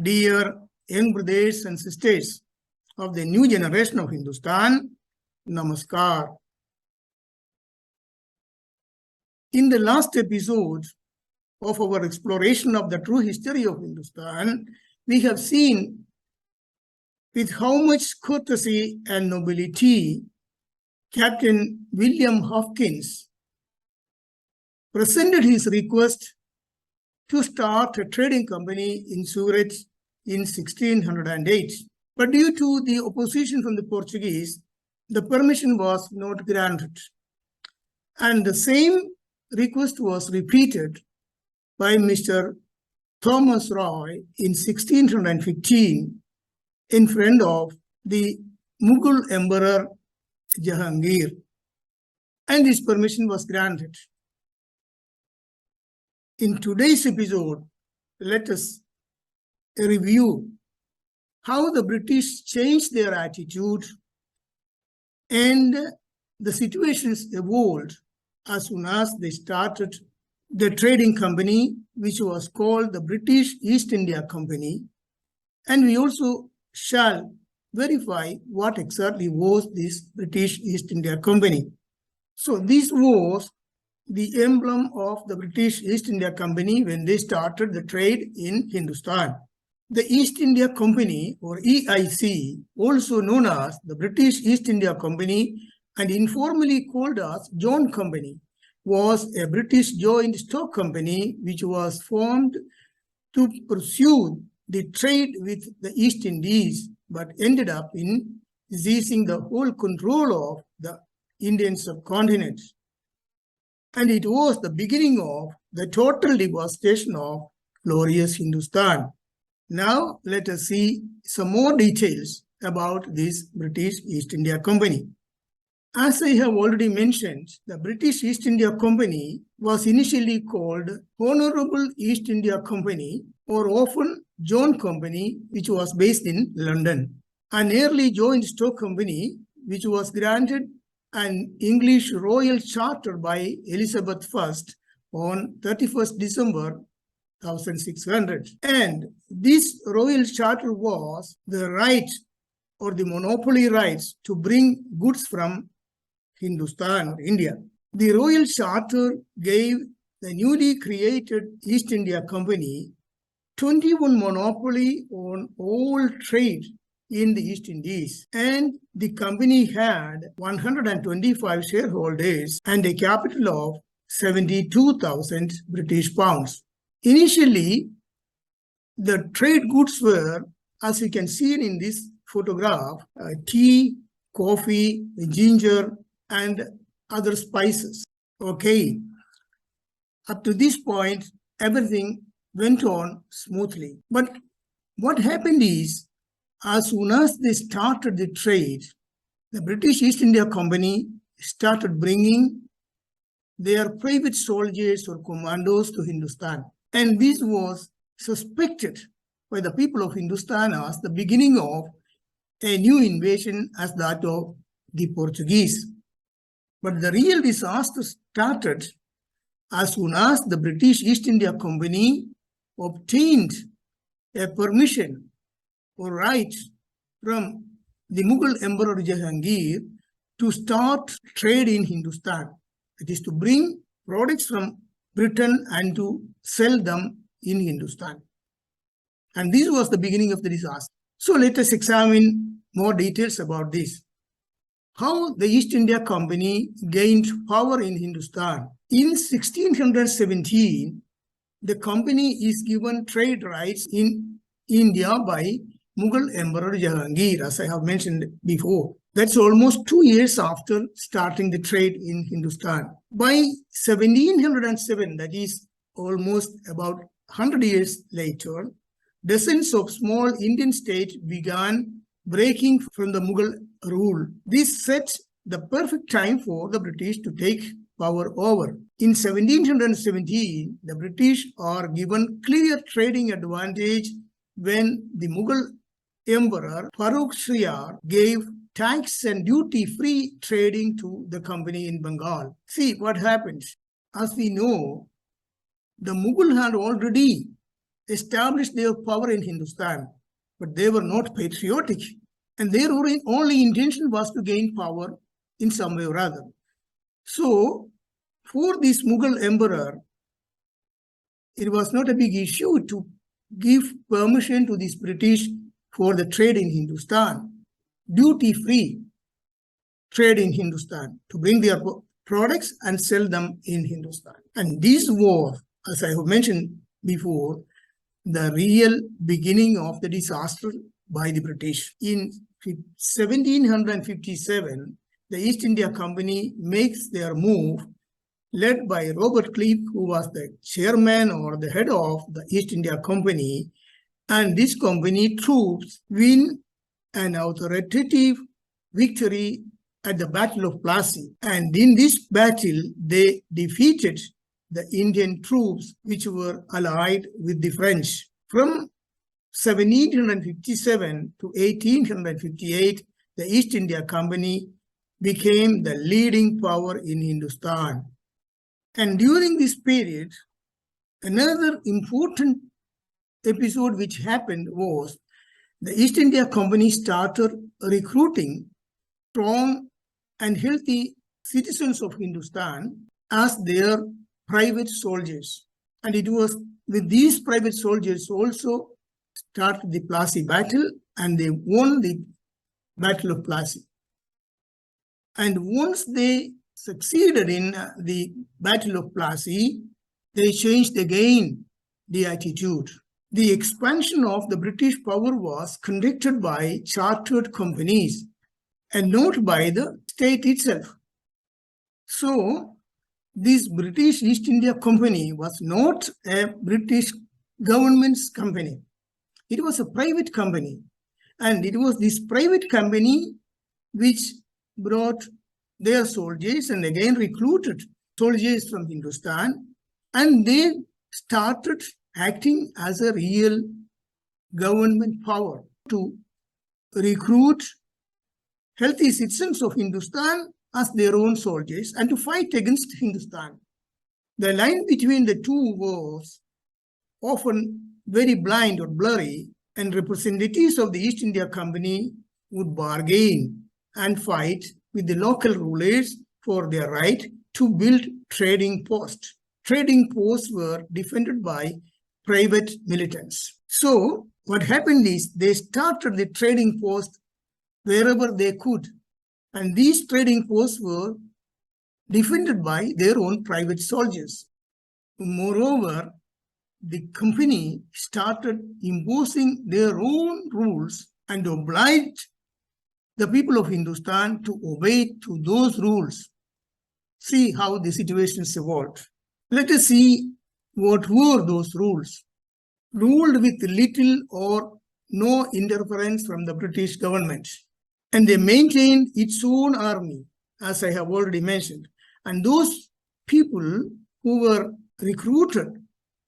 Dear young brothers and sisters of the new generation of Hindustan, Namaskar. In the last episode of our exploration of the true history of Hindustan, we have seen with how much courtesy and nobility Captain William Hopkins presented his request to start a trading company in Surat in 1608. But due to the opposition from the Portuguese, the permission was not granted. And the same request was repeated by Mr. Thomas Roy in 1615 in front of the Mughal Emperor Jahangir. And this permission was granted. In today's episode, let us review how the British changed their attitude and the situations evolved as soon as they started the trading company, which was called the British East India Company. And we also shall verify what exactly was this British East India Company. So this was the emblem of the British East India Company when they started the trade in Hindustan. The East India Company, or EIC, also known as the British East India Company and informally called as John Company, was a British joint stock company which was formed to pursue the trade with the East Indies, but ended up in seizing the whole control of the Indian subcontinent. And it was the beginning of the total devastation of glorious Hindustan. Now, let us see some more details about this British East India Company. As I have already mentioned, the British East India Company was initially called Honorable East India Company, or often John Company, which was based in London. An early joint stock company, which was granted an English royal charter by Elizabeth I on 31st December 1600. And this royal charter was the right or the monopoly rights to bring goods from Hindustan or India. The royal charter gave the newly created East India Company 21 monopoly on all trade in the East Indies, and the company had 125 shareholders and a capital of 72,000 British pounds. Initially, the trade goods were, as you can see in this photograph, tea, coffee, ginger, and other spices. Okay, up to this point, everything went on smoothly. But what happened is, as soon as they started the trade, the British East India Company started bringing their private soldiers or commandos to Hindustan. And this was suspected by the people of Hindustan as the beginning of a new invasion as that of the Portuguese. But the real disaster started as soon as the British East India Company obtained a permission or right from the Mughal Emperor Jahangir to start trade in Hindustan. It is to bring products from Britain and to sell them in Hindustan. And this was the beginning of the disaster. So let us examine more details about this. How the East India Company gained power in Hindustan. In 1617, the company is given trade rights in India by Mughal Emperor Jahangir, as I have mentioned before. That's almost 2 years after starting the trade in Hindustan. By 1707, that is almost about 100 years later, dozens of small Indian states began breaking from the Mughal rule. This set the perfect time for the British to take power over. In 1717, the British are given clear trading advantage when the Mughal Emperor Farooq Shiar gave tax and duty-free trading to the company in Bengal. See what happens. As we know, the Mughal had already established their power in Hindustan, but they were not patriotic. And their only intention was to gain power in some way or other. So, for this Mughal emperor, it was not a big issue to give permission to this British for the trade in Hindustan, duty-free trade in Hindustan, to bring their products and sell them in Hindustan. And this was, as I have mentioned before, the real beginning of the disaster by the British. In 1757, the East India Company makes their move, led by Robert Clive, who was the chairman or the head of the East India Company. And this company troops win an authoritative victory at the Battle of Plassey. And in this battle, they defeated the Indian troops which were allied with the French. From 1757 to 1858, the East India Company became the leading power in Hindustan. And during this period, another important episode which happened was the East India Company started recruiting strong and healthy citizens of Hindustan as their private soldiers. And it was with these private soldiers also started the Plassey battle, and they won the Battle of Plassey. And once they succeeded in the Battle of Plassey, they changed again the attitude. The expansion of the British power was conducted by chartered companies and not by the state itself. So, this British East India Company was not a British government's company. It was a private company. And it was this private company which brought their soldiers and again recruited soldiers from Hindustan, and they started acting as a real government power to recruit healthy citizens of Hindustan as their own soldiers and to fight against Hindustan. The line between the two was often very blind or blurry, and representatives of the East India Company would bargain and fight with the local rulers for their right to build trading posts. Trading posts were defended by private militants. So what happened is they started the trading post wherever they could. And these trading posts were defended by their own private soldiers. Moreover, the company started imposing their own rules and obliged the people of Hindustan to obey to those rules. See how the situations evolved. Let us see what were those rules. Ruled with little or no interference from the British government. And they maintained its own army, as I have already mentioned. And those people who were recruited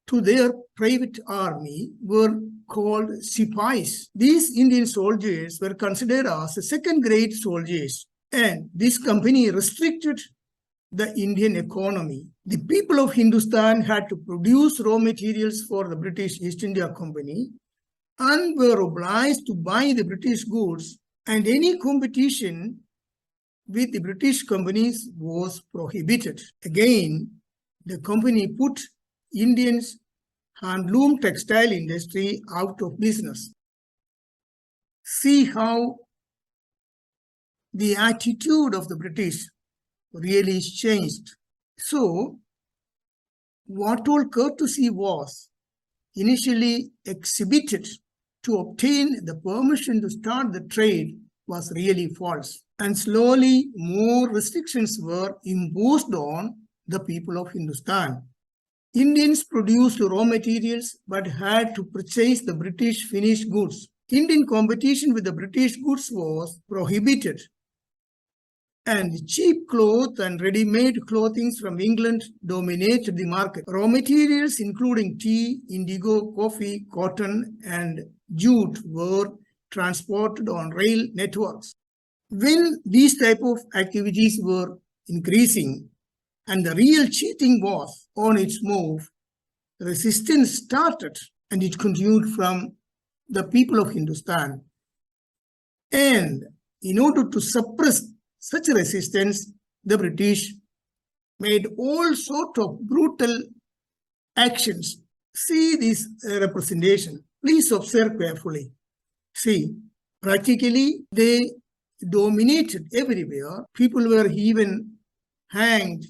to their private army were called Sipais. These Indian soldiers were considered as second-grade soldiers, and this company restricted the Indian economy. The people of Hindustan had to produce raw materials for the British East India Company and were obliged to buy the British goods, and any competition with the British companies was prohibited. Again, the company put Indians' handloom textile industry out of business. See how the attitude of the British really changed. So, what all courtesy was initially exhibited to obtain the permission to start the trade was really false. And slowly more restrictions were imposed on the people of Hindustan. Indians produced raw materials but had to purchase the British finished goods. Indian competition with the British goods was prohibited. And cheap cloth and ready-made clothing from England dominated the market. Raw materials including tea, indigo, coffee, cotton, and jute were transported on rail networks. When these type of activities were increasing and the real cheating was on its move, resistance started and it continued from the people of Hindustan. And in order to suppress such resistance, the British made all sorts of brutal actions. See this representation. Please observe carefully. See, practically they dominated everywhere. People were even hanged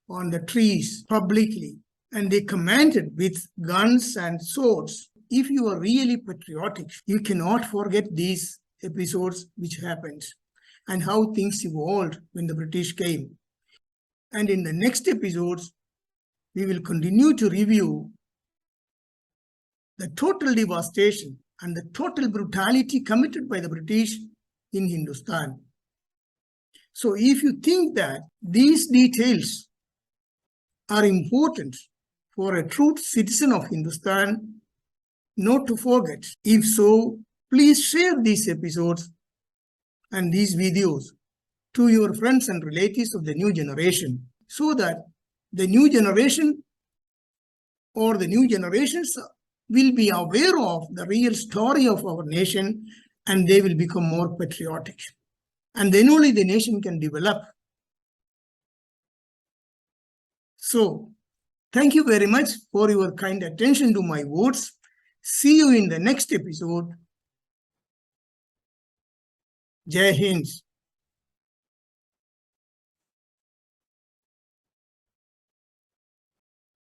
on the trees publicly, and they commanded with guns and swords. If you are really patriotic, you cannot forget these episodes which happened and how things evolved when the British came. And in the next episodes, we will continue to review the total devastation and the total brutality committed by the British in Hindustan. So if you think that these details are important for a true citizen of Hindustan not to forget, if so, please share these episodes and these videos to your friends and relatives of the new generation, so that the new generation or the new generations will be aware of the real story of our nation, and they will become more patriotic. And then only the nation can develop. So, thank you very much for your kind attention to my words. See you in the next episode. Jai Hind.